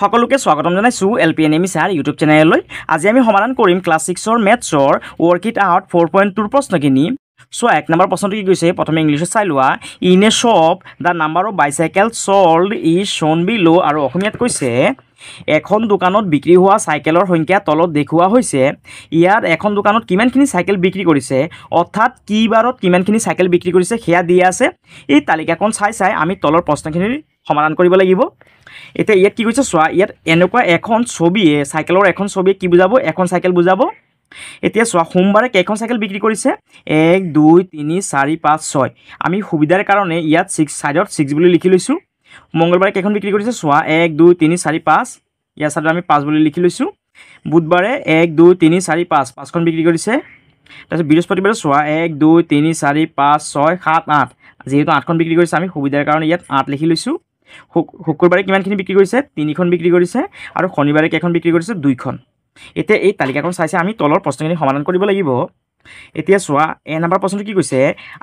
সকলোকে স্বাগতম জানাইছো এলপিএনএমি sir YouTube চেনেললৈ। আজি আমি সমাধান কৰিম ক্লাছ 6ৰ মেথছৰ ৱৰ্কশীট আউট 4.2 প্ৰশ্নখিনি। সো 1 নম্বৰ প্ৰশ্নটো কি কৈছে প্ৰথমে ইংলিছত চাই লোৱা। In a shop the number of bicycle sold is shown below আৰু অসমীয়াত কৈছে এখন দোকানত বিক্ৰী হোৱা চাইকেলৰ সংখ্যা তলত দেখুওৱা হৈছে। ইয়াত এখন দোকানত কিমানখিনি চাইকেল বিক্ৰী কৰিছে অৰ্থাৎ কি বাৰত কিমানখিনি চাইকেল বিক্ৰী কৰিছে সেয়া দিয়া আছে। এই তালিকাখন চাই আমি তলৰ প্ৰশ্নখিনি সমাধান কৰিব লাগিব। এতিয়া ইয়াত কি কৈছে চোৱা, ইয়াত এনেকুৱা এখন ছবিয়ে চাইকেলৰ এখন ছবিয়ে কি বুজাব, এখন চাইকেল বুজাব। এতিয়া চোৱা সোমবাৰে কেইখন চাইকেল বিক্ৰী কৰিছে 1 2 3 4 5 6। আমি সুবিধাৰ কাৰণে ইয়াত 6 সাইডত 6 বুলি লিখি লৈছোঁ। মঙ্গলবাৰে কেইখন বিক্ৰী কৰিছে চোৱা 1 2 3 4 5, ইয়াৰ সাইডত আমি 5 বুলি লিখি লৈছোঁ। বুধবাৰে 1 2 3 4 5 5খন বিক্ৰী কৰিছে। তাৰপিছত বৃহস্পতিবাৰে চোৱা 1 2 3 4 5 6 7 8, যেহেতু 8খন বিক্ৰী কৰিছে আমি সুবিধাৰ কাৰণে ইয়াত 8 লিখি লৈছোঁ। শুক্ৰবাৰে কিমানখিনি বিক্ৰী কৰিছে 3খন বিক্ৰী কৰিছে আৰু শনিবাৰে কেইখন বিক্ৰী কৰিছে 2খন। এতিয়া এই তালিকাখন চাইছে আমি তলৰ প্ৰশ্নখিনি সমাধান কৰিব লাগিব। এতিয়া চোৱা এ নম্বৰ প্ৰশ্নটো কি কৈছে,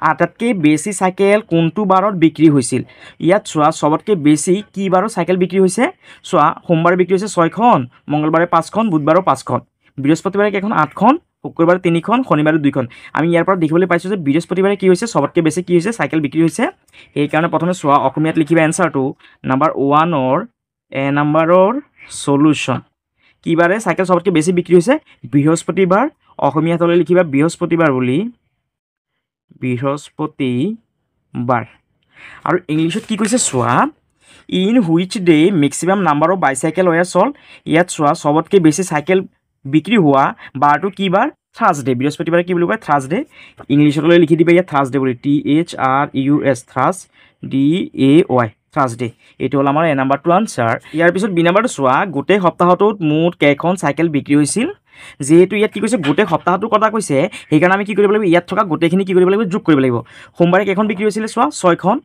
আটাইতকৈ বেছি চাইকেল কোনটো বাৰত বিক্ৰী হৈছিল। ইয়াত চোৱা সবতকৈ বেছি কি বাৰত চাইকেল বিক্ৰী হৈছে। চোৱা সোমবাৰে বিক্ৰী হৈছে 6খন, মঙ্গলবাৰে 5খন, বুধবাৰে 5খন, বৃহস্পতিবাৰে কেইখন 8খন, শুক্ৰবাৰে 3খন, শনিবাৰে 2খন। আমি ইয়াৰ পৰা দেখিবলৈ পাইছোঁ যে বৃহস্পতিবাৰে কি হৈছে সবতকৈ বেছি কি হৈছে চাইকেল বিক্ৰী হৈছে। সেইকাৰণে প্ৰথমে চোৱা অসমীয়াত লিখিবা এনসাৰটো নাম্বাৰ 1ৰ এ নাম্বাৰৰ সলিউশন। কি বাৰে চাইকেল সবতকৈ বেছি বিক্ৰী হৈছে বৃহস্পতিবাৰ। অসমীয়াত হ'লে লিখিবা বৃহস্পতিবাৰ বুলি, বৃহস্পতিবাৰ। আৰু ইংলিছত কি কৈছে চোৱা, in which day maximum number of bicycle were sold. ইয়াত চোৱা সবতকৈ বেছি চাইকেল বিক্ৰী হোৱা বাৰটো কি বাৰ থাৰ্ছডে। বৃহস্পতিবাৰে কি বুলি কয় থাৰ্ছডে। ইংলিছত হ'লে লিখি দিবা ইয়াত থাৰ্ছডে বুলি, THRUS THRUSDAY থাৰ্ছডে। এইটো হ'ল আমাৰ এ নাম্বাৰটো আনচাৰ। ইয়াৰ পিছত বি নাম্বাৰটো চোৱা, গোটেই সপ্তাহটোত মুঠ কেইখন চাইকেল বিক্ৰী হৈছিল। যেহেতু ইয়াত কি কৈছে গোটেই সপ্তাহটোৰ কথা কৈছে সেইকাৰণে আমি কি কৰিব লাগিব, ইয়াত থকা গোটেইখিনি কি কৰিব লাগিব যোগ কৰিব লাগিব। সোমবাৰে কেইখন বিক্ৰী হৈছিলে চোৱা 6খন,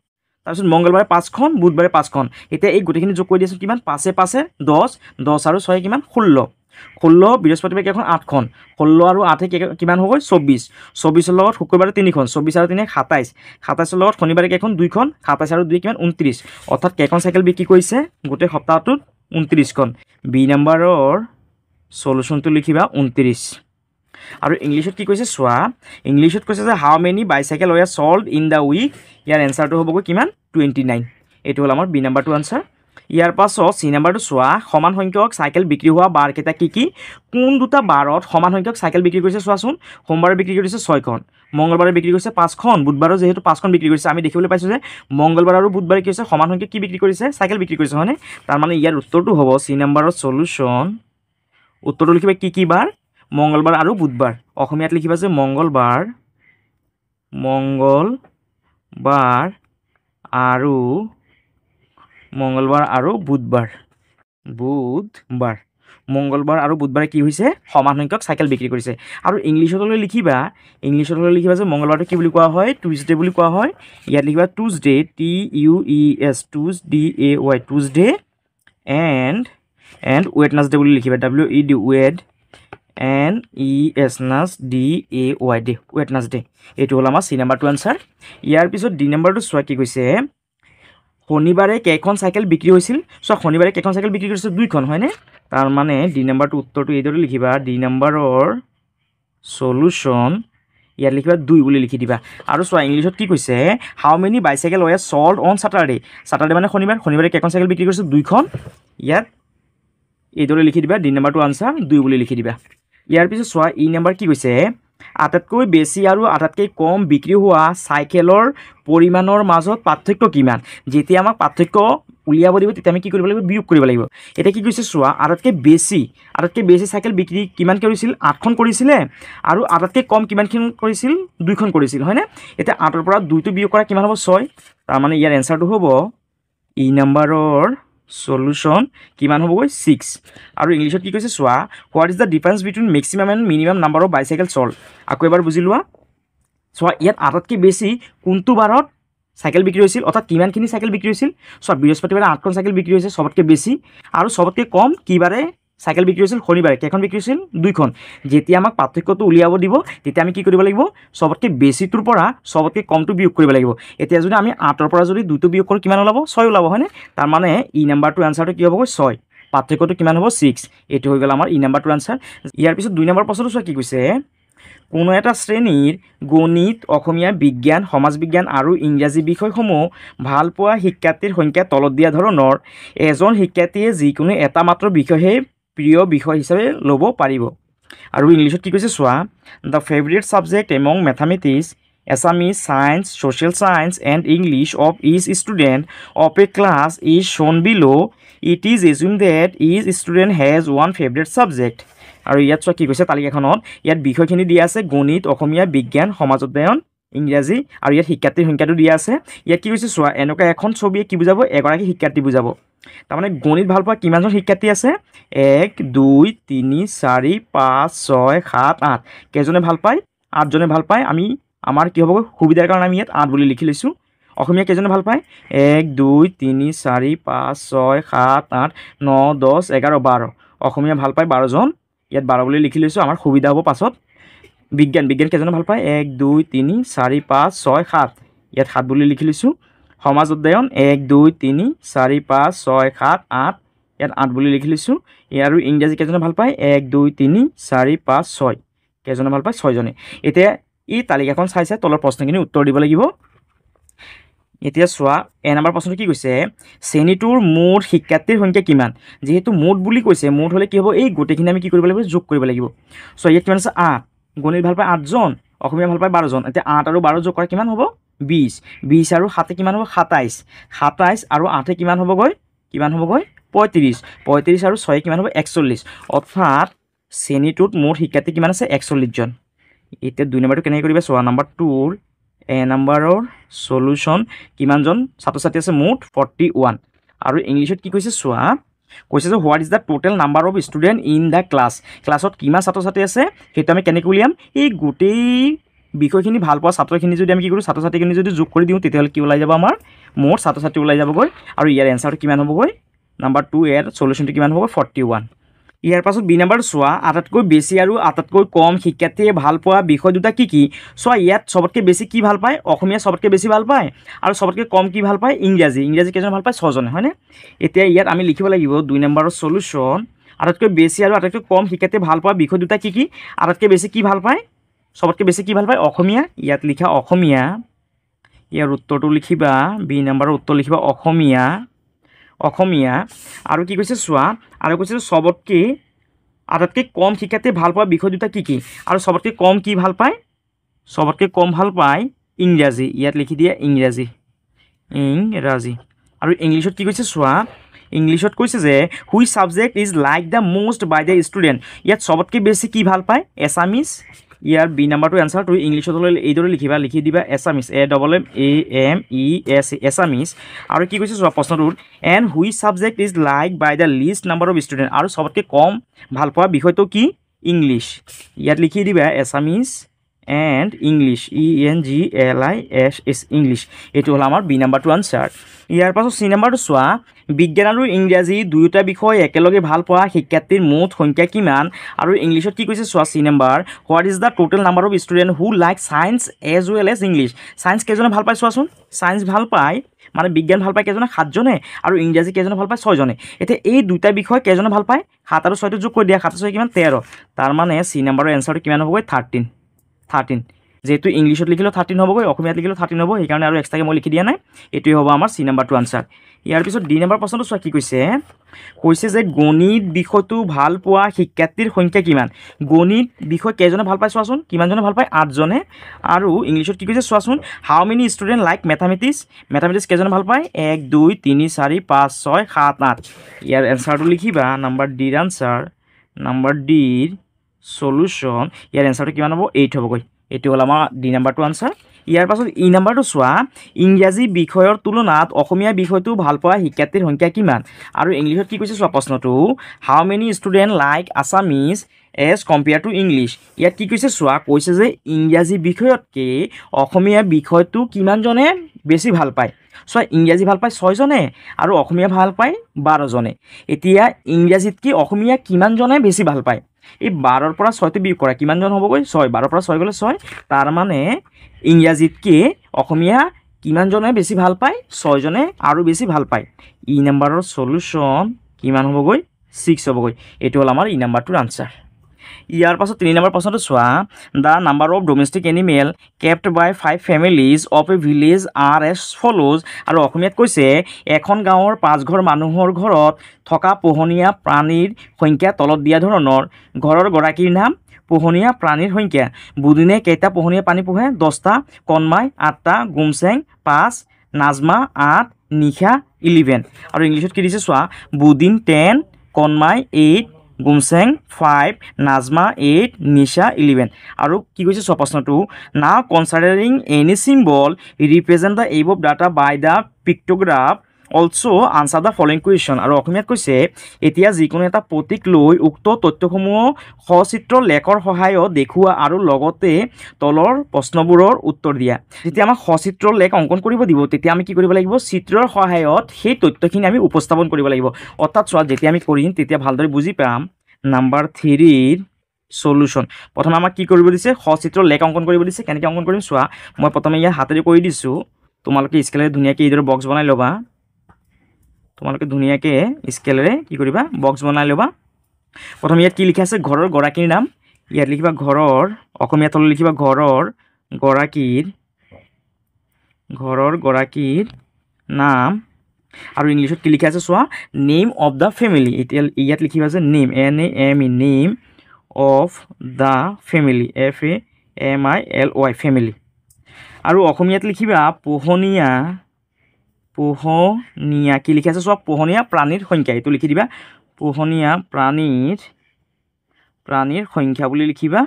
তাৰপিছত মঙ্গলবাৰে 5খন, বুধবাৰে 5খন। এতিয়া এই গোটেইখিনি যোগ কৰি দিয়াচোন কিমান 5 × 5 = 10, 10 আৰু 6 কিমান 16, 16। বৃহস্পতিবাৰে কেইখন 8খন, 16 আৰু 8 কিমান হ'ব 24, 24ৰ লগত শুক্ৰবাৰে 3খন, 24 আৰু 3 27, 27ৰ লগত শনিবাৰে কেইখন 2খন, 27 আৰু 2 কিমান 29। অৰ্থাৎ কেইখন চাইকেল বিক্ৰী কৰিছে গোটেই সপ্তাহটোত 29খন। বি নাম্বাৰৰ সলিউশনটো লিখিবা 29। আৰু ইংলিছত কি কৈছে চোৱা, ইংলিছত কৈছে যে how many bicycle were sold in the week. ইয়াৰ এনসাৰটো হ'বগৈ কিমান 29। এইটো হ'ল আমাৰ বি নাম্বাৰটো আনসাৰ। ইয়াৰ পাছত চি নাম্বাৰটো চোৱা, সমান সংখ্যক চাইকেল বিক্ৰী হোৱা বাৰকেইটা কি কোন দুটা বাৰত সমান সংখ্যক চাইকেল বিক্ৰী কৰিছে চোৱাচোন। সোমবাৰে বিক্ৰী কৰিছে 6খন, মঙ্গলবাৰে বিক্ৰী কৰিছে 5খন, বুধবাৰে যেহেতু 5খন বিক্ৰী কৰিছে আমি দেখিবলৈ পাইছোঁ যে মঙ্গলবাৰ আৰু বুধবাৰে কি হৈছে সমান সংখ্যক কি বিক্ৰী কৰিছে চাইকেল বিক্ৰী কৰিছে হয়নে। তাৰমানে ইয়াৰ উত্তৰটো হ'ব চি নাম্বাৰৰ সলিউশন। উত্তৰটো লিখিবা কি বাৰ মঙ্গলবাৰ আৰু বুধবাৰ। অসমীয়াত লিখিবা যে মঙ্গলবাৰ আৰু বুধবাৰ। মঙ্গলবাৰ আৰু বুধবাৰে কি হৈছে সমান সংখ্যক চাইকেল বিক্ৰী কৰিছে। আৰু ইংলিছত হ'লে লিখিবা যে মঙ্গলবাৰটো কি বুলি কোৱা হয় টুইজডে বুলি কোৱা হয়। ইয়াত লিখিবা Tuesday TUES TUSDAY Tuesday and Wednesday বুলি লিখিবা WED WEDNESDAY ৱেডনেছডে। এইটো হ'ল আমাৰ চি নাম্বাৰটো আনচাৰ। ইয়াৰ পিছত ডি নাম্বাৰটো চোৱা কি কৈছে, শনিবাৰে কেইখন চাইকেল বিক্ৰী হৈছিল। চোৱা শনিবাৰে কেইখন চাইকেল বিক্ৰী কৰিছে 2খন হয়নে। তাৰমানে ডি নাম্বাৰটো উত্তৰটো এইদৰে লিখিবা ডি নাম্বাৰৰ সলিউশন। ইয়াত লিখিবা 2 বুলি লিখি দিবা। আৰু চোৱা ইংলিছত কি কৈছে, how many bicycle were sold on Saturday. Saturday মানে শনিবাৰ, শনিবাৰে কেইখন চাইকেল বিক্ৰী কৰিছে 2খন। ইয়াত এইদৰে লিখি দিবা ডি নাম্বাৰটো আনচাৰ 2 বুলি লিখি দিবা। ইয়াৰ পিছত চোৱা ই নাম্বাৰ কি কৈছে, আটাইতকৈ বেছি আৰু আটাইতকৈ কম বিক্ৰী হোৱা চাইকেলৰ পৰিমাণৰ মাজত পাৰ্থক্য কিমান। যেতিয়া আমাক পাৰ্থক্য উলিয়াব দিব তেতিয়া আমি কি কৰিব লাগিব বিয়োগ কৰিব লাগিব। এতিয়া কি কৈছে চোৱা, আটাইতকৈ বেছি চাইকেল বিক্ৰী কিমান কৰিছিল 8খন কৰিছিলে আৰু আটাইতকৈ কম কিমানখন কৰিছিল 2খন কৰিছিল হয়নে। এতিয়া 8ৰ পৰা 2টো বিয়োগ কৰা কিমান হ'ব 6। তাৰমানে ইয়াৰ এনসাৰটো হ'ব ই নাম্বাৰৰ সলিউশন কিমান হ'বগৈ 6। আৰু ইংলিছত কি কৈছে চোৱা, what is the difference between maximum and minimum number of bicycle sold. আকৌ এবাৰ বুজি লোৱা। চোৱা ইয়াত আটাইতকৈ বেছি কোনটো বাৰত চাইকেল বিক্ৰী হৈছিল অৰ্থাৎ কিমানখিনি চাইকেল বিক্ৰী হৈছিল। চোৱা বৃহস্পতিবাৰে 8খন চাইকেল বিক্ৰী হৈছে সবতকৈ বেছি, আৰু সবতকৈ কম কি বাৰে চাইকেল বিক্ৰী হৈছিল শনিবাৰে কেইখন বিক্ৰী হৈছিল 2খন। যেতিয়া আমাক পাৰ্থক্যটো উলিয়াব দিব তেতিয়া আমি কি কৰিব লাগিব সবতকৈ বেছিটোৰ পৰা সবতকৈ কমটো বিয়োগ কৰিব লাগিব। এতিয়া যদি আমি 8ৰ পৰা যদি 2টো বিয়োগ কৰোঁ কিমান ওলাব 6 ওলাব হয়নে। তাৰমানে ই নাম্বাৰটো আনসাৰটো কি হ'ব 6। পাৰ্থক্যটো কিমান হ'ব 6 এইটো হৈ গ'ল আমাৰ ই নাম্বাৰটোৰ আনসাৰ ইয়াৰ পিছত 2 নম্বৰ প্ৰশ্নটো চোৱা কি কৈছে কোনো এটা শ্ৰেণীৰ গণিত অসমীয়া বিজ্ঞান সমাজ বিজ্ঞান আৰু ইংৰাজী বিষয়সমূহ ভাল পোৱা শিক্ষাৰ্থীৰ সংখ্যা তলত দিয়া ধৰণৰ এজন শিক্ষাৰ্থীয়ে যিকোনো এটা মাত্ৰ বিষয়হে প্ৰিয় বিষয় হিচাপে ল'ব পাৰিব আৰু ইংলিছত কি কৈছে চোৱা the favourite subject among mathematics Assamese, Science, Social Science and English of each student of a class is shown below. It is assumed that each student has one favorite subject. আৰু ইয়াত চোৱা কি কৈছে তালিকাখনত ইয়াত বিষয়খিনি দিয়া আছে গণিত অসমীয়া বিজ্ঞান সমাজ অধ্যয়ন ইংৰাজী আৰু ইয়াত শিক্ষাৰ্থীৰ সংখ্যাটো দিয়া আছে ইয়াত কি কৈছে চোৱা এনেকুৱা এখন ছবিয়ে কি বুজাব এগৰাকী শিক্ষাৰ্থী বুজাব তাৰমানে গণিত ভাল পোৱা কিমানজন শিক্ষাৰ্থী আছে 1 2 3 4 5 6 7 8 কেইজনে ভাল পায় 8 জনে ভাল পায় আমি আমাৰ কি হ'ব সুবিধাৰ কাৰণে আমি ইয়াত 8 বুলি লিখি লৈছো অসমীয়া কেইজনে ভাল পায় 1 2 3 4 5 6 7 8 9 10 11 12 অসমীয়া ভাল পায় 12 জন ইয়াত 12 বুলি লিখি লৈছো আমাৰ সুবিধা হ'ব পাছত বিজ্ঞান কেইজনে ভাল পায় 1 2 3 4 5 6 7 ইয়াত 7 বুলি লিখি লৈছো সমাজ অধ্যয়ন 1 2 3 4 5 6 7 8 ইয়াত 8 বুলি লিখি লৈছো আৰু ইংৰাজী কেইজনে ভাল পায় 1 2 3 4 5 6 কেইজনে ভাল পায় 6 জনে এতিয়া এই তালিকাখন চাই তলৰ প্ৰশ্নখিনি উত্তৰ দিব লাগিব এতিয়া চোৱা এ নম্বৰ প্ৰশ্নটো কি কৈছে শ্ৰেণীটোৰ মুঠ শিক্ষাৰ্থীৰ সংখ্যা কিমান যেহেতু মুঠ বুলি কৈছে মুঠ হলে কি হ'ব এই গোটেইখিনি আমি কি কৰিব লাগিব যোগ কৰিব লাগিব সো ইয়াত কিমান আছে 8 গণিত ভাল পায় 8 জন অসমীয়া ভাল পায় 12 জন এতিয়া 8 আৰু 12 যোগ কৰা কিমান হ'ব 20 20 আৰু 7 কিমান হ'ব 27 27 আৰু 8 কিমান হ'বগৈ 35 35 আৰু 6 কিমান হ'ব 41 অৰ্থাৎ শ্ৰেণীটোত মুঠ শিক্ষাৰ্থী কিমান আছে 41 জন এতিয়া 2 নম্বৰটো কেনে কৰিবা চোৱা নম্বৰ 2 এ নম্বৰৰ সলিউশন কিমানজন ছাত্ৰ-ছাত্ৰী আছে মুঠ 41 আৰু ইংলিশত কি কৈছে চোৱা কৈছে যে what is the total number of student in the ক্লাছত কিমান ছাত্ৰ-ছাত্ৰী আছে সেইটো আমি কেনে উলিয়াম এই গোটেই বিষয়খিনি ভাল পোৱা ছাত্ৰখিনি যদি আমি কি কৰো ছাত্ৰ-ছাত্ৰীখিনি যদি যোগ কৰি দিওঁ তেতিয়াহ'লে কি ওলাই যাব আমাৰ মুঠ ছাত্ৰ-ছাত্ৰী ওলাই যাবগৈ আৰু ইয়াৰ এনসাৰটো কিমান হ'বগৈ নম্বৰ 2 এৰ সলিউশনটো কিমান হ'ব 41 ইয়াৰ পাছত বি নম্বৰ চোৱা আটাতকৈ বেছি আৰু আটাতকৈ কম শিক্ষাৰ্থীয়ে ভাল পোৱা বিষয় দুটা কি কি চোৱা ইয়াত সবতকৈ বেছি কি ভাল পায় অসমীয়া সবতকৈ বেছি ভাল পায় আৰু সবতকৈ কম কি ভাল পায় ইংৰাজী কেইজন ভাল পায় 6 জনে হয়নে এতিয়া ইয়াত আমি লিখিব লাগিব 2 নম্বৰৰ সলিউশন আটাতকৈ বেছি আৰু আটাতকৈ কম শিক্ষাৰ্থীয়ে ভাল পোৱা বিষয় দুটা কি কি আটাতকৈ বেছি কি ভাল পায় সবতকৈ বেছি কি ভাল পায় অসমীয়া ইয়াত লিখা অসমীয়া ইয়াৰ উত্তৰটো লিখিবা বি নম্বৰৰ উত্তৰ লিখিবা অসমীয়া আৰু কি কৈছে চোৱা আৰু কৈছে সবতকৈ আটাতকৈ কম শিক্ষাৰ্থীয়ে ভাল পোৱা বিষয় দুটা কি কি আৰু সবতকৈ কম কি ভাল পায় সবতকৈ কম ভাল পায় ইংৰাজী ইয়াত লিখি দিয়া ইংৰাজী আৰু ইংলিশত কি কৈছে চোৱা ইংলিশত কৈছে যে which subject is like the most by the student ইয়াত সবতকৈ বেছি কি ভাল পায় এছামিজ ইয়াৰ বি নম্বৰটো এনসাৰটো ইংলিশত হ'লে এইদৰে লিখি দিবা এছামিজ AMMES এছামিজ আৰু কি কৈছে চোৱা প্ৰশ্নটোত and which subject is like by the least number of student আৰু সবতকৈ কম ভাল পোৱা বিষয়টো কি ইংলিছ ইয়াত লিখি দিবা Assamese and English ENGLISH English এইটো হ'ল আমাৰ বি নম্বৰটো আনসাৰ ইয়াৰ পাছত চি নম্বৰটো চোৱা বিজ্ঞান আৰু ইংৰাজী দুয়োটা বিষয় একেলগে ভাল পোৱা শিক্ষাৰ্থীৰ মুঠ সংখ্যা কিমান আৰু ইংলিশত কি কৈছে চোৱা C number what is the total number of student who like science as well as English science কেইজনে ভাল পায় চোৱাচোন সায়েন্স ভাল পায় মানে বিজ্ঞান ভাল পায় কেইজনে 7 জনে আৰু ইংৰাজী কেইজনে ভাল পায় 6 জনে এতিয়া এই দুটা বিষয় কেইজনে ভাল পায় 7 আৰু 6 যোগ কৰি দিয়া 7 আৰু 6 কিমান 13 তাৰ মানে চি নম্বৰৰ এনসাৰটো কিমান হ'বগৈ 13 যেহেতু ইংলিশত লিখিলে 13 হ'বগৈ অসমীয়াত লিখিলে 13 হ'ব সেইকাৰণে আৰু এক্সট্ৰাকে মই লিখি দিয়া নাই এইটোৱে হ'ব আমাৰ চি নম্বৰটো আনসাৰ ইয়াৰ পিছত ডি নম্বৰ প্ৰশ্নটো চোৱা কি কৈছে যে গণিত বিষয়টো ভাল পোৱা শিক্ষাৰ্থীৰ সংখ্যা কিমান গণিত বিষয় কেইজনে ভাল পায় চোৱাচোন কিমানজনে ভাল পায় 8 জনে আৰু ইংলিশত কি কৈছে চোৱাচোন হাউ মেনি ষ্টুডেণ্ট লাইক মেথামেটিক্স কেইজনে ভাল পায় 1 2 3 4 5 6 7 8 ইয়াৰ এনসাৰটো লিখিবা নম্বৰ ডিৰ আনসাৰ নম্বৰ ডিৰ সলিউশন ইয়াৰ এনসাৰটো কিমান হ'ব 8 হ'বগৈ এইটো হ'ল আমাৰ ডি নম্বৰটো আনসাৰ ইয়াৰ পাছত ই নম্বৰটো চোৱা ইংৰাজী বিষয়ৰ তুলনাত অসমীয়া বিষয়টো ভাল পোৱা শিক্ষাৰ্থীৰ সংখ্যা কিমান আৰু ইংলিশত কি কৈছে চোৱা প্ৰশ্নটো how many student like Assamese as compare to English ইয়াত কি কৈছে চোৱা কৈছে যে ইংৰাজী বিষয়তকৈ অসমীয়া বিষয়টো কিমানজনে বেছি ভাল পায় চোৱা ইংৰাজী ভাল পায় 6 জনে আৰু অসমীয়া ভাল পায় 12 জনে এতিয়া ইংৰাজীতকৈ অসমীয়া কিমানজনে বেছি ভাল পায় এই 12ৰ পৰা 6টো বিয়োগ কৰা কিমানজন হ'বগৈ 6 12ৰ পৰা 6 গ'লে 6 তাৰ মানে ইংৰাজীতকৈ অসমীয়া কিমানজনে বেছি ভাল পায় 6 জনে আৰু বেছি ভাল পায় ই নম্বৰৰ সলিউশন কিমান হ'বগৈ 6 হ'বগৈ এইটো হ'ল আমাৰ ই নাম্বাৰটোৰ আনসাৰ ইয়াৰ পাছত 3 নম্বৰ প্ৰশ্নটো চোৱা the number of domestic animal kept by 5 families of a village are as follows আৰু অসমীয়াত কৈছে এখন গাঁৱৰ 5 ঘৰ মানুহৰ ঘৰত থকা পোহনীয়া প্ৰাণীৰ সংখ্যা তলত দিয়া ধৰণৰ ঘৰৰ গৰাকীৰ নাম পোহনীয়া প্ৰাণীৰ সংখ্যা বুদিনে কেইটা পোহনীয়া প্ৰাণী পোহে 10টা কণমাই 8টা গুমচেং 5 নাজমা 8 নিশা 11 আৰু ইংলিছত কি দিছে চোৱা বুদিন 10 কণমাই 8 গুমচেং 5 নাজমা 8 নিশা 11 আৰু কি কৈছে চোৱা প্ৰশ্নটো now considering any symbol represent the above data by the pictograph also answer the following question আৰু অসমীয়াত কৈছে এতিয়া যিকোনো এটা প্ৰতীক লৈ উক্ত তথ্যসমূহ সচিত্ৰ লেখৰ সহায়ত দেখুওৱা আৰু লগতে তলৰ প্ৰশ্নবোৰৰ উত্তৰ দিয়া যেতিয়া আমাক সচিত্ৰ লেখ অংকন কৰিব দিব তেতিয়া আমি কি কৰিব লাগিব চিত্ৰৰ সহায়ত সেই তথ্যখিনি আমি উপস্থাপন কৰিব লাগিব অৰ্থাৎ চোৱা যেতিয়া আমি কৰিম তেতিয়া ভালদৰে বুজি পাম নাম্বাৰ 3ৰ সলিউশন প্ৰথমে আমাক কি কৰিব দিছে সচিত্ৰ লেখ অংকন কৰিব দিছে কেনেকৈ অংকন কৰিম চোৱা মই প্ৰথমে ইয়াত হাতেৰে কৰি দিছোঁ তোমালোকে স্কেলেৰে ধুনীয়াকৈ এইদৰে বক্স বনাই ল'বা তোমালোকে ধুনীয়াকৈ স্কেলেৰে কি কৰিবা বক্স বনাই ল'বা প্ৰথমে ইয়াত কি লিখা আছে ঘৰৰ গৰাকীৰ নাম ইয়াত লিখিবা ঘৰৰ অসমীয়াত হ'লে লিখিবা ঘৰৰ গৰাকীৰ নাম আৰু ইংলিছত কি লিখা আছে চোৱা নেম অফ দ্য ফেমিলি এতিয়া ইয়াত লিখিবা যে name NAME name of the family FAMILY family আৰু অসমীয়াত লিখিবা পোহনীয়া কি লিখা আছে চোৱা পোহনীয়া প্ৰাণীৰ সংখ্যা এইটো লিখি দিবা পোহনীয়া প্ৰাণীৰ সংখ্যা বুলি লিখিবা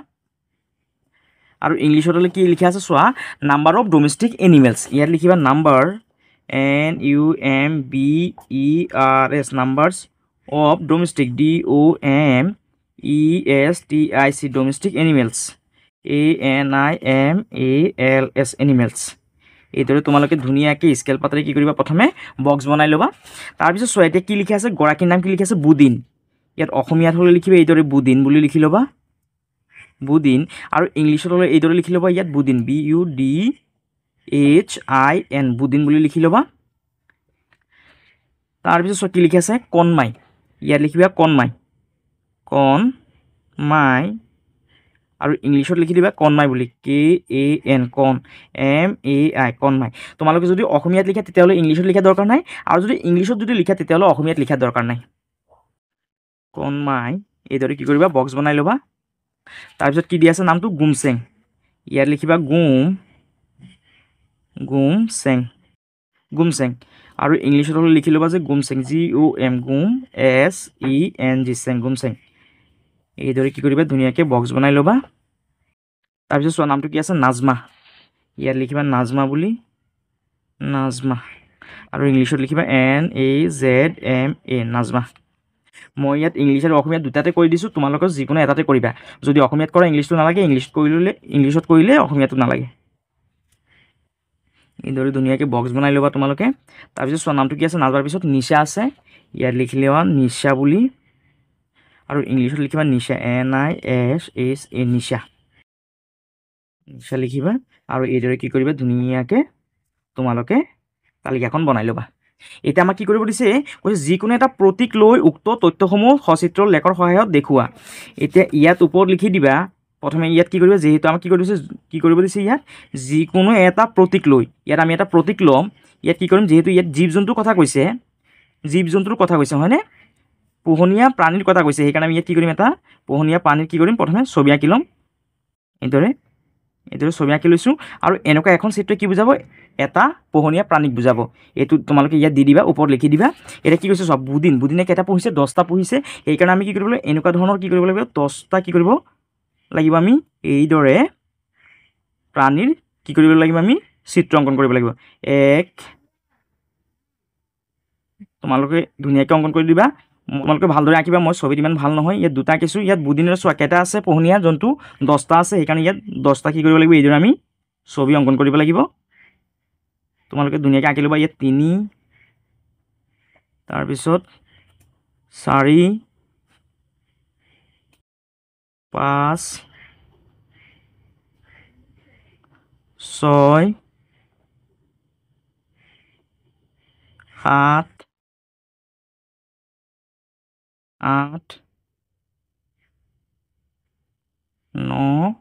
আৰু ইংলিছত হ'লে কি লিখা আছে চোৱা নাম্বাৰ অফ ডমেষ্টিক এনিমেলছ ইয়াত লিখিবা number NUMBERS numbers of domestic DOMESTIC domestic animals ANIMALS animals এইদৰে তোমালোকে ধুনীয়াকৈ স্কেল পাতেৰে কি কৰিবা প্ৰথমে বক্স বনাই ল'বা তাৰপিছত চোৱা এতিয়া কি লিখা আছে গৰাকীৰ নাম কি লিখা আছে বুদিন ইয়াত অসমীয়াত হ'লে লিখিবা এইদৰে বুদিন বুলি লিখি ল'বা বুদিন আৰু ইংলিছত হ'লে এইদৰে লিখি ল'বা ইয়াত বুদিন BUDHIN বুদিন বুলি লিখি ল'বা তাৰপিছত চোৱা কি লিখি আছে কণমাই ইয়াত লিখিবা কণমাই আৰু ইংলিছত লিখি দিবা কণমাই বুলি KAN কণ MAI কণমাই তোমালোকে যদি অসমীয়াত লিখা তেতিয়াহ'লে ইংলিছত লিখা দৰকাৰ নাই আৰু যদি ইংলিছত যদি লিখা তেতিয়াহ'লে অসমীয়াত লিখা দৰকাৰ নাই কণমাই এইদৰে কি কৰিবা বক্স বনাই ল'বা তাৰপিছত কি দিয়া আছে নামটো গুমচেং ইয়াত লিখিবা গুমচেং আৰু ইংলিছত হ'লে লিখি ল'বা যে গুমচেং GOM চেং গুমচেং এইদৰে কি কৰিবা ধুনীয়াকৈ বক্স বনাই ল'বা তাৰপিছত চোৱা নামটো কি আছে নাজমা ইয়াত লিখিবা নাজমা বুলি আৰু ইংলিছত লিখিবা NAZMA নাজমা মই ইয়াত ইংলিছ আৰু অসমীয়াত দুটাতে কৰি দিছোঁ তোমালোকৰ যিকোনো এটাতে কৰিবা যদি অসমীয়াত কৰা ইংলিছটো নালাগে ইংলিছত কৰিলে অসমীয়াটো নালাগে এইদৰে ধুনীয়াকৈ বক্স বনাই ল'বা তোমালোকে তাৰপিছত চোৱা নামটো কি আছে নাজমাৰ পিছত নিশা আছে ইয়াত লিখি লোৱা নিশা বুলি আৰু ইংলিছত লিখিবা নিশা NISHA নিশা লিখিবা আৰু এইদৰে কি কৰিবা ধুনীয়াকৈ তোমালোকে তালিকাখন বনাই ল'বা এতিয়া আমাক কি কৰিব দিছে কৈছে যিকোনো এটা প্ৰতীক লৈ উক্ত তথ্যসমূহ সচিত্ৰ লেখৰ সহায়ত দেখুওৱা এতিয়া ইয়াত ওপৰত লিখি দিবা প্ৰথমে ইয়াত কি কৰিবা যিহেতু আমাক কি কৰিব দিছে ইয়াত যিকোনো এটা প্ৰতীক লৈ ইয়াত আমি এটা প্ৰতীক ল'ম ইয়াত কি কৰিম যিহেতু ইয়াত জীৱ জন্তুৰ কথা কৈছে হয়নে পোহনীয়া প্ৰাণীৰ কথা কৈছে সেইকাৰণে আমি ইয়াত কি কৰিম এটা পোহনীয়া প্ৰাণীৰ কি কৰিম প্ৰথমে ছবি আঁকি ল'ম এইদৰে ছবি আঁকি লৈছোঁ আৰু এনেকুৱা এখন চিত্ৰই কি বুজাব এটা পোহনীয়া প্ৰাণীক বুজাব এইটো তোমালোকে ইয়াত দি দিবা ওপৰত লিখি দিবা এতিয়া কি কৈছে চোৱা বুদিনে কেইটা পুহিছে 10টা পুহিছে সেইকাৰণে আমি কি কৰিব লাগিব এনেকুৱা ধৰণৰ কি কৰিব লাগিব 10টা কি কৰিব লাগিব আমি এইদৰে প্ৰাণীৰ কি কৰিব লাগিব আমি চিত্ৰ অংকন কৰিব লাগিব তোমালোকে ধুনীয়াকৈ অংকন কৰি দিবা তোমালোকে ভালদৰে আঁকিবা মই ছবিত ইমান ভাল নহয় ইয়াত দুটা আঁকিছোঁ ইয়াত বুদিনৰ চোৱা কেইটা আছে পোহনীয়া জন্তু 10টা আছে সেইকাৰণে ইয়াত 10টা কি কৰিব লাগিব এইদৰে আমি ছবি অংকন কৰিব লাগিব তোমালোকে ধুনীয়াকৈ আঁকি ল'বা ইয়াত 3 তাৰপিছত 4 5 6 7 8 9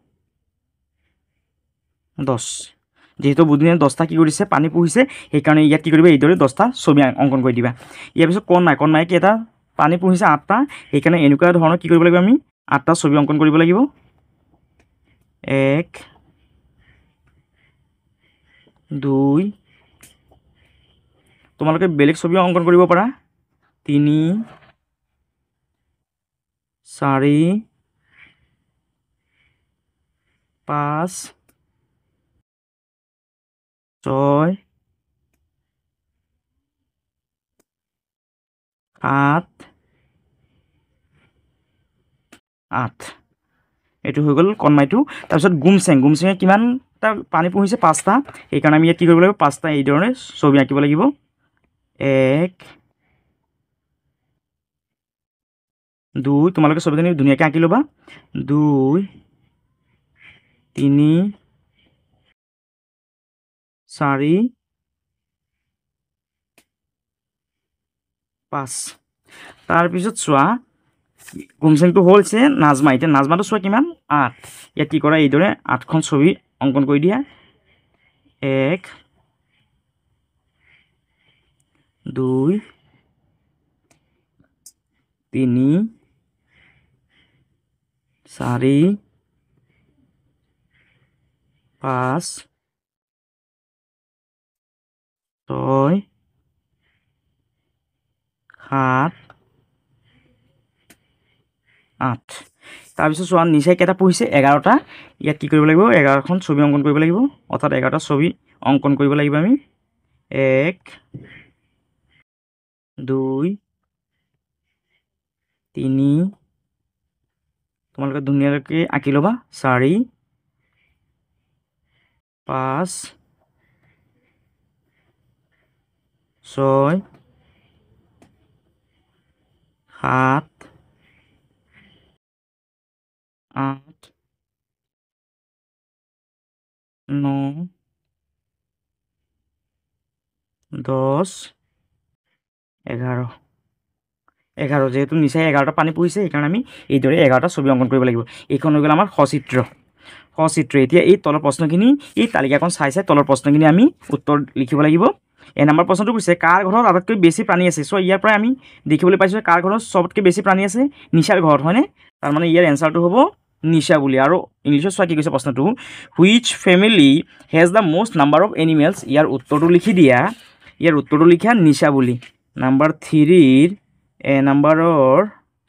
10 যেহেতু বুদিনে 10টা কি কৰিছে পানী পুহিছে সেইকাৰণে ইয়াত কি কৰিবা এইদৰে 10টা ছবি অংকন কৰি দিবা ইয়াৰ পিছত কণমাই কেইটা পানী পুহিছে 8টা সেইকাৰণে এনেকুৱা ধৰণৰ কি কৰিব লাগিব আমি 8টা ছবি অংকন কৰিব লাগিব 1 2 তোমালোকে বেলেগ ছবি অংকন কৰিব পাৰা 3 4 5 6 7 8 এইটো হৈ গ'ল কণমাইটো তাৰপিছত গুমচেঙে কিমানটা পানী পুহিছে 5টা সেইকাৰণে আমি ইয়াত কি কৰিব লাগিব 5টা এই ধৰণে ছবি আঁকিব লাগিব 1 2 তোমালোকে ছবিখিনি ধুনীয়াকৈ আঁকি ল'বা 2 3 4 5 তাৰপিছত চোৱা গুমচেংটো হৈছে নাজমা এতিয়া নাজমাটো চোৱা কিমান 8 ইয়াত কি কৰা এইদৰে 8খন ছবি অংকন কৰি দিয়া 1 2 3 4 5 6 7 8 তাৰপিছত চোৱা নিচাই কেইটা পুহিছে 11টা ইয়াত কি কৰিব লাগিব 11খন ছবি অংকন কৰিব লাগিব অৰ্থাৎ 11টা ছবি অংকন কৰিব লাগিব আমি 1 2 3 তোমালোকে ধুনীয়াকৈ আঁকি ল'বা 4 5 6 7 8 9 10 11 যেহেতু নিচাই 11টা পানী পুহিছে সেইকাৰণে আমি এইদৰে 11টা ছবি অংকন কৰিব লাগিব এইখন হৈ গ'ল আমাৰ সচিত্ৰ এতিয়া এই তলৰ প্ৰশ্নখিনি এই তালিকাখন চাই তলৰ প্ৰশ্নখিনি আমি উত্তৰ লিখিব লাগিব নম্বৰ প্ৰশ্নটো কৈছে কাৰ ঘৰত আটাইতকৈ বেছি প্ৰাণী আছে চ' ইয়াৰ পৰাই আমি দেখিবলৈ পাইছোঁ কাৰ ঘৰত চবতকৈ বেছি প্ৰাণী আছে নিচাৰ ঘৰত হয়নে তাৰমানে ইয়াৰ এনচাৰটো হ'ব নিচা বুলি আৰু ইংলিছত চোৱা কি কৈছে প্ৰশ্নটো which family has the most number of animals ইয়াৰ উত্তৰটো লিখি দিয়া লিখা নিচা বুলি নাম্বাৰ 3ৰ এ নাম্বাৰৰ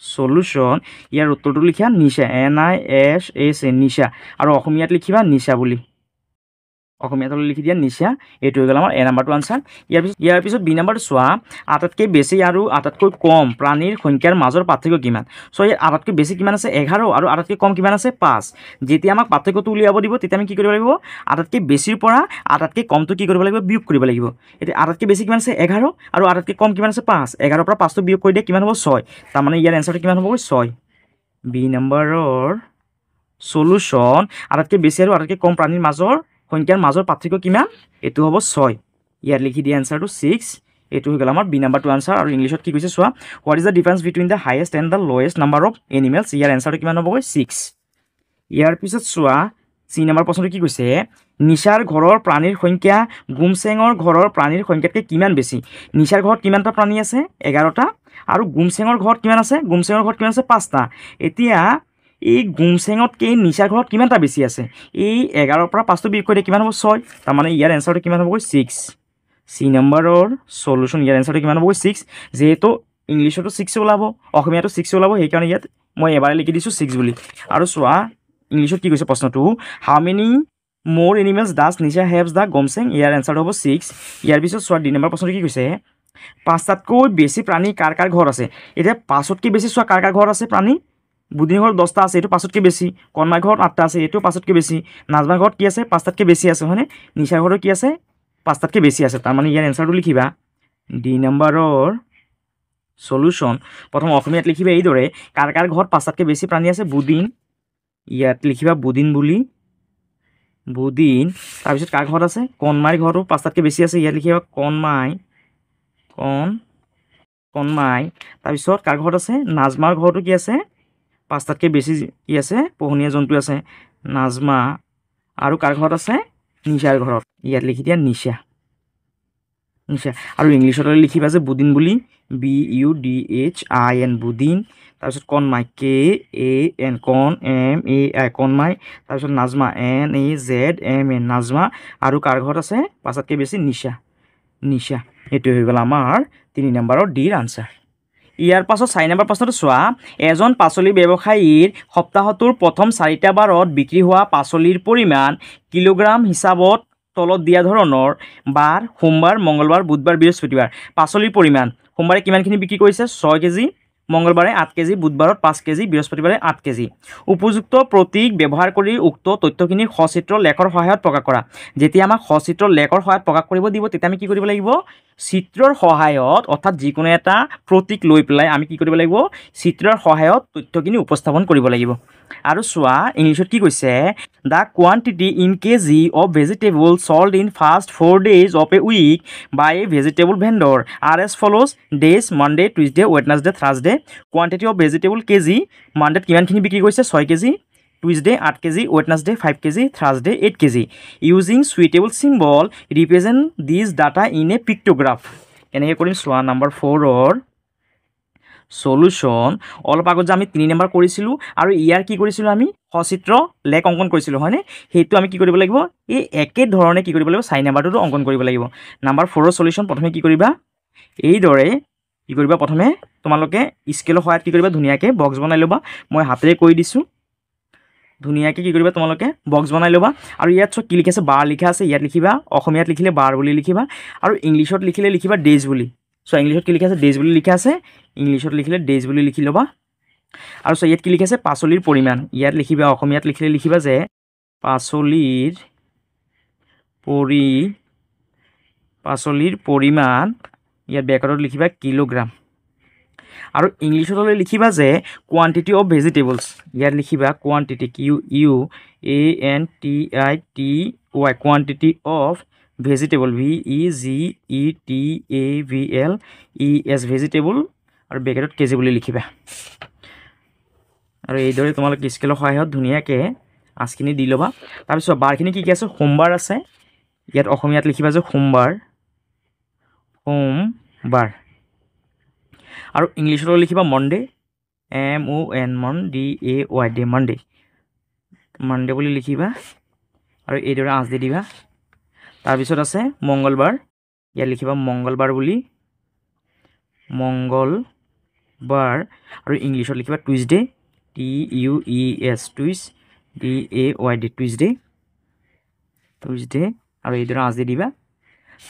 সলিউশন ইয়াৰ উত্তৰটো লিখা নিচা NISA নিচা আৰু অসমীয়াত লিখিবা নিচা বুলি অসমীয়াত লিখি দিয়া নিচা এইটো হৈ গ'ল আমাৰ এ নাম্বাৰটো আনসাৰ ইয়াৰ পিছত বি নাম্বাৰটো চোৱা আটাইতকৈ বেছি আৰু আটাইতকৈ কম প্ৰাণীৰ সংখ্যাৰ মাজৰ পাৰ্থক্য কিমান চ' ইয়াত আটাইতকৈ বেছি কিমান আছে 11 আৰু আটাইতকৈ কম কিমান আছে 5 যেতিয়া আমাক পাৰ্থক্যটো উলিয়াব দিব তেতিয়া আমি কি কৰিব লাগিব আটাইতকৈ বেছিৰ পৰা আটাইতকৈ কমটো কি কৰিব লাগিব বিয়োগ কৰিব লাগিব এতিয়া আটাইতকৈ বেছি কিমান আছে 11 আৰু আটাইতকৈ কম কিমান আছে 5 11ৰ পৰা 5টো বিয়োগ কৰি দিয়া কিমান হ'ব 6 তাৰমানে ইয়াৰ এনসাৰটো কিমান হ'ব 6 বি নাম্বাৰৰ সলিউশন আটাইতকৈ বেছি আৰু আটাইতকৈ কম প্ৰাণীৰ মাজৰ সংখ্যাৰ মাজৰ পাৰ্থক্য কিমান এটো হ'ব 6 ইয়াত লিখি দিয়া আনসাৰটো 6 এটো হৈ গ'ল আমাৰ বি নাম্বাৰটো আনসাৰ আৰু ইংলিছত কি কৈছে চোৱা what is the difference between the highest and the lowest number of animals ইয়াৰ এনসাৰটো কিমান হ'ব 6 ইয়াৰ পিছত চোৱা চি নাম্বাৰ প্ৰশ্নটো কি কৈছে নিচাৰ ঘৰৰ প্ৰাণীৰ সংখ্যা গুমচেঙৰ ঘৰৰ প্ৰাণীৰ সংখ্যাতকৈ কিমান বেছি নিচাৰ ঘৰত কিমানটা প্ৰাণী আছে 11টা আৰু গুমচেঙৰ ঘৰত কিমান আছে 5টা এতিয়া এই গুমচেঙতকৈ নিচাৰ ঘৰত কিমানটা বেছি আছে এই 11ৰ পৰা 5টো বিয়োগ কৰি কিমান হ'ব 6 তাৰমানে ইয়াৰ এনসাৰটো কিমান হ'ব 6 সি নাম্বাৰৰ সলিউশন ইয়াৰ এনসাৰটো কিমান হ'ব 6 যেহেতু ইংলিছতো 6 ওলাব অসমীয়াতো 6 ওলাব সেইকাৰণে ইয়াত মই এবাৰে লিখি দিছোঁ 6 বুলি আৰু চোৱা ইংলিছত কি কৈছে প্ৰশ্নটো হাউ মেনি মোৰ এনিমেলছ ডাজ নিচা হেভছ দ্য গুমচেং ইয়াৰ এনসাৰটো হ'ব 6 ইয়াৰ পিছত চোৱা ডি নম্বৰ প্ৰশ্নটো কি কৈছে 5টাতকৈ বেছি প্ৰাণী কাৰ ঘৰ আছে এতিয়া 5তকৈ বেছি চোৱা কাৰ ঘৰ আছে প্ৰাণী বুদিনৰ ঘৰত 10টা আছে এইটো 5তকৈ বেছি কণমাৰ ঘৰত 8টা আছে এইটো 5তকৈ বেছি নাজমাৰ ঘৰত কি আছে 5টাতকৈ বেছি আছে হয়নে নিচাৰ ঘৰত কি আছে 5টাতকৈ বেছি আছে তাৰমানে ইয়াৰ এনসাৰটো লিখিবা ডি নম্বৰৰ সলিউশন প্ৰথম অসমীয়াত লিখিবা এইদৰে কাৰ ঘৰত 5টাতকৈ বেছি প্ৰাণী আছে বুদিন ইয়াত লিখিবা বুদিন বুলি তাৰপিছত কাৰ ঘৰত আছে কণমাৰ ঘৰতো 5টাতকৈ বেছি আছে ইয়াত লিখিবা কণমাই কণমাই তাৰপিছত কাৰ ঘৰত আছে নাজমাৰ ঘৰটো কি আছে 5টাতকৈ বেছি কি আছে পোহনীয়া জন্তু আছে নাজমা আৰু কাৰ ঘৰত আছে নিশাৰ ঘৰত ইয়াত লিখি দিয়া নিশা নিশা আৰু ইংলিছত লিখিবা যে বুদিন বুলি BUDHIN বুদিন তাৰপিছত কণমাই KAN কণ MAI কণমাই তাৰপিছত নাজমা NAZMA নাজমা আৰু কাৰ ঘৰত আছে 5টাতকৈ বেছি নিশা নিশা এইটো হৈ গ'ল আমাৰ 3 নম্বৰৰ ডিৰ আনচাৰ ইয়াৰ পাছত 4 নম্বৰ প্ৰশ্নটো চোৱা এজন পাচলি ব্যৱসায়ীৰ সপ্তাহটোৰ প্ৰথম 4টা বাৰত বিক্ৰী হোৱা পাচলিৰ পৰিমাণ কিলোগ্ৰাম হিচাপত তলত দিয়া ধৰণৰ বাৰ সোমবাৰ মঙ্গলবাৰ বুধবাৰ বৃহস্পতিবাৰ পাচলিৰ পৰিমাণ সোমবাৰে কিমানখিনি বিক্ৰী কৰিছে 6 কেজি মঙ্গলবাৰে 8 কেজি বুধবাৰত 5 কেজি বৃহস্পতিবাৰে 8 কেজি উপযুক্ত প্ৰতীক ব্যৱহাৰ কৰি উক্ত তথ্যখিনি সচিত্ৰ লেখৰ সহায়ত প্ৰকাশ কৰা যেতিয়া আমাক সচিত্ৰ লেখৰ সহায়ত প্ৰকাশ কৰিব দিব তেতিয়া আমি কি কৰিব লাগিব চিত্ৰৰ সহায়ত অৰ্থাৎ যিকোনো এটা প্ৰতীক লৈ পেলাই আমি কি কৰিব লাগিব চিত্ৰৰ সহায়ত তথ্যখিনি উপস্থাপন কৰিব লাগিব আৰু চোৱা ইংলিছত কি কৈছে the quantity in KG of vegetable sold in first 4 days of a week by a vegetable vendor are as follows days Monday Tuesday Wednesday Thursday quantity of vegetable KG মানডেত কিমানখিনি বিক্ৰী কৰিছে 6 KG Tuesday 8 KG Wednesday 5 KG Thursday 8 KG using suitable symbol represent these data in a pictograph কেনেকৈ কৰিম চোৱা number 4ৰ solution অলপ আগত যে আমি 3 নম্বৰ কৰিছিলোঁ আৰু ইয়াৰ কি কৰিছিলোঁ আমি সচিত্ৰ লেখ অংকন কৰিছিলোঁ হয়নে সেইটো আমি কি কৰিব লাগিব এই একে ধৰণে কি কৰিব লাগিব 4 নম্বৰটো অংকন কৰিব লাগিব নম্বৰ 4ৰ সলিউশন প্ৰথমে কি কৰিবা এইদৰে কি কৰিবা প্ৰথমে তোমালোকে স্কেলৰ সহায়ত কি কৰিবা ধুনীয়াকৈ বক্স বনাই ল'বা মই হাতেৰে কৈ দিছোঁ ধুনীয়াকৈ কি কৰিবা তোমালোকে বক্স বনাই ল'বা আৰু ইয়াত কি লিখা আছে বাৰ লিখা আছে ইয়াত লিখিবা অসমীয়াত লিখিলে বাৰ বুলি লিখিবা আৰু ইংলিছত লিখিলে লিখিবা ডেজ বুলি সো ইংলিছত কি লিখা আছে ডেজ বুলি লিখা আছে ইংলিছত লিখিলে ডেজ বুলি লিখি ল'বা আৰু সো ইয়াত কি লিখা আছে পাচলিৰ পৰিমাণ ইয়াত লিখিবা অসমীয়াত লিখিলে লিখিবা যে পাচলিৰ পৰিমাণ ইয়াত ব্ৰেকেটত লিখিবা কিলোগ্ৰাম আৰু ইংলিছত লিখিবা যে কোৱান্টিটি অফ ভেজিটেবলছ ইয়াত লিখিবা quantity QUANTITY quantity of vegetable VEGETABLES vegetable আৰু ব্ৰেকেটত কেজি বুলি লিখিবা আৰু এইদৰে তোমালোকে স্কেলৰ সহায়ত ধুনীয়াকৈ আঁচখিনি দি ল'বা তাৰপিছত বাৰখিনি কি কি আছে সোমবাৰ আছে ইয়াত অসমীয়াত লিখিবা যে সোমবাৰ আৰু ইংলিছত লিখিবা মনডে MONDAY মনডে বুলি লিখিবা আৰু এইদৰে আঁচ দি দিবা তাৰপিছত আছে মঙ্গলবাৰ ইয়াত লিখিবা মঙ্গলবাৰ বুলি মঙ্গলবাৰ আৰু ইংলিছত লিখিবা টুইজডে TUES টুইজডে আৰু এইদৰে আঁচ দি দিবা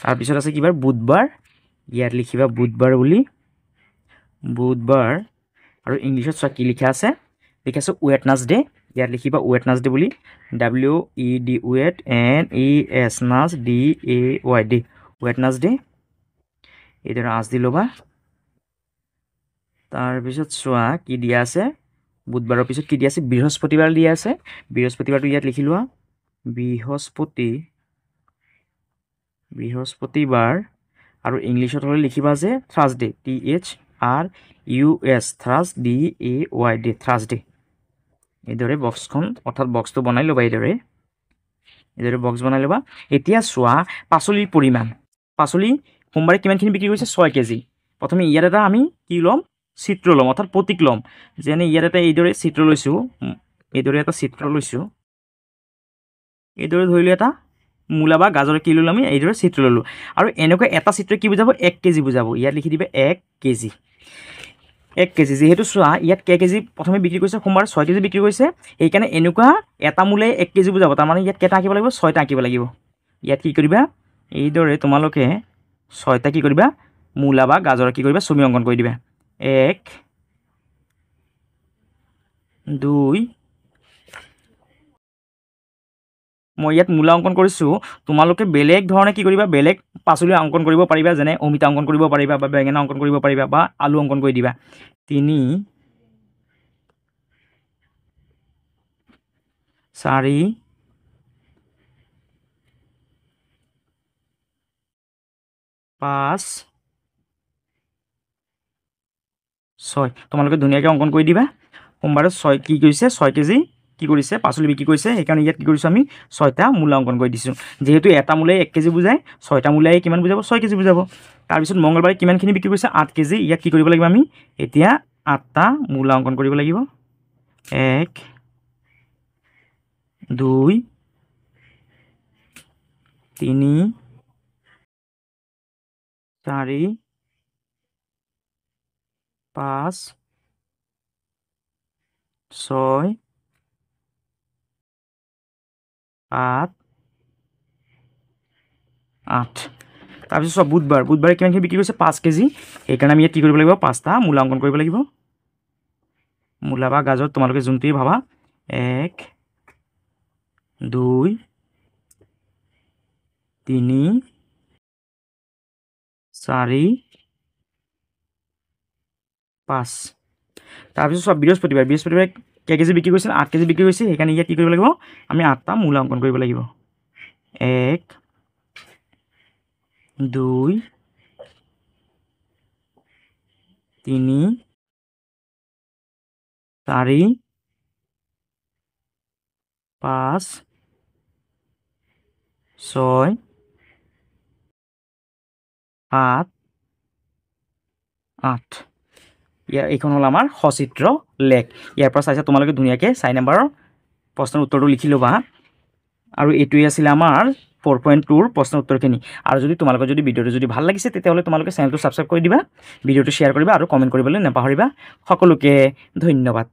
তাৰপিছত আছে কিবা বুধবাৰ ইয়াত লিখিবা বুধবাৰ বুলি বুধবাৰ আৰু ইংলিছত চোৱা কি লিখা আছে ৱেডনেছডে ইয়াত লিখিবা ৱেডনেছডে বুলি WEDNESNASDAY ৱেডনেছডে এইদৰে আঁচ দি ল'বা তাৰপিছত চোৱা কি দিয়া আছে বুধবাৰৰ পিছত কি দিয়া আছে বৃহস্পতিবাৰ দিয়া আছে বৃহস্পতিবাৰটো ইয়াত লিখি লোৱা বৃহস্পতিবাৰ আৰু ইংলিছত হ'লে লিখিবা যে থাৰ্ছডে THRUS THURSDAY থাৰ্ছডে এইদৰে বক্সখন অৰ্থাৎ বক্সটো বনাই ল'বা এইদৰে বক্স বনাই ল'বা এতিয়া চোৱা পাচলিৰ পৰিমাণ পাচলি সোমবাৰে কিমানখিনি বিক্ৰী কৰিছে 6 কেজি প্ৰথমে ইয়াত এটা আমি কি ল'ম চিত্ৰ ল'ম অৰ্থাৎ প্ৰতীক ল'ম যেনে ইয়াত এটা এইদৰে চিত্ৰ লৈছোঁ এইদৰে ধৰিলোঁ এটা মূলা বা গাজৰ কি ল'লোঁ আমি এইদৰে চিত্ৰ ল'লোঁ আৰু এনেকুৱা এটা চিত্ৰ কি বুজাব 1 কেজি বুজাব ইয়াত লিখি দিবা 1 কেজি যিহেতু চোৱা ইয়াত কেজি প্ৰথমে বিক্ৰী কৰিছে সোমবাৰ 6 কেজি বিক্ৰী কৰিছে সেইকাৰণে এনেকুৱা এটা মূলে 1 কেজি বুজাব তাৰমানে ইয়াত কেইটা আঁকিব লাগিব 6টা আঁকিব লাগিব ইয়াত কি কৰিবা এইদৰে তোমালোকে 6টা কি কৰিবা মূলা বা গাজৰ কি কৰিবা ছবি অংকন কৰি দিবা 1 2 মই ইয়াত মূলা অংকন কৰিছোঁ তোমালোকে বেলেগ ধৰণে কি কৰিবা বেলেগ পাচলি অংকন কৰিব পাৰিবা যেনে অমিতা অংকন কৰিব পাৰিবা বা বেঙেনা অংকন কৰিব পাৰিবা বা আলু অংকন কৰি দিবা 3 4 5 6 তোমালোকে ধুনীয়াকৈ অংকন কৰি দিবা সোমবাৰে 6 কি কৰিছে 6 কেজি কি কৰিছে পাচলি বিক্ৰী কৰিছে সেইকাৰণে ইয়াত কি কৰিছোঁ আমি 6টা মূলা অংকন কৰি দিছোঁ যেহেতু এটা মূলাই 1 কেজি বুজায় 6টা মূলাই কিমান বুজাব 6 কেজি বুজাব তাৰপিছত মঙ্গলবাৰে কিমানখিনি বিক্ৰী কৰিছে 8 কেজি ইয়াত কি কৰিব লাগিব আমি এতিয়া 8টা মূলা অংকন কৰিব লাগিব 1 2 3 4 5 6 7 8 তাৰপিছত সব বুধবাৰে কিমানখিনি বিক্ৰী কৰিছে 5 কেজি সেইকাৰণে আমি ইয়াত কি কৰিব লাগিব 5টা মূলা অংকন কৰিব লাগিব মূলা বা গাজৰ তোমালোকে যোনটোৱেই ভাবা 1 2 3 4 5 তাৰপিছত সব বৃহস্পতিবাৰে কেই কেজি বিক্ৰী কৰিছিল 8 কেজি বিক্ৰী কৰিছে সেইকাৰণে ইয়াত কি কৰিব লাগিব আমি 8টা মূলা অংকন কৰিব লাগিব 1 2 3 4 5 6 7 8 এইখন হ'ল আমাৰ সচিত্ৰ লেখ ইয়াৰ পৰা চাইছা তোমালোকে ধুনীয়াকৈ 4 নম্বৰৰ প্ৰশ্নৰ উত্তৰটো লিখি ল'বা আৰু এইটোৱে আছিলে আমাৰ 4.2 প্ৰশ্ন উত্তৰখিনি আৰু যদি তোমালোকৰ যদি ভিডিঅ'টো যদি ভাল লাগিছে তেতিয়াহ'লে তোমালোকে চেনেলটো ছাবস্ক্ৰাইব কৰি দিবা ভিডিঅ'টো শ্বেয়াৰ কৰিবা আৰু কমেণ্ট কৰিবলৈ নাপাহৰিবা সকলোকে ধন্যবাদ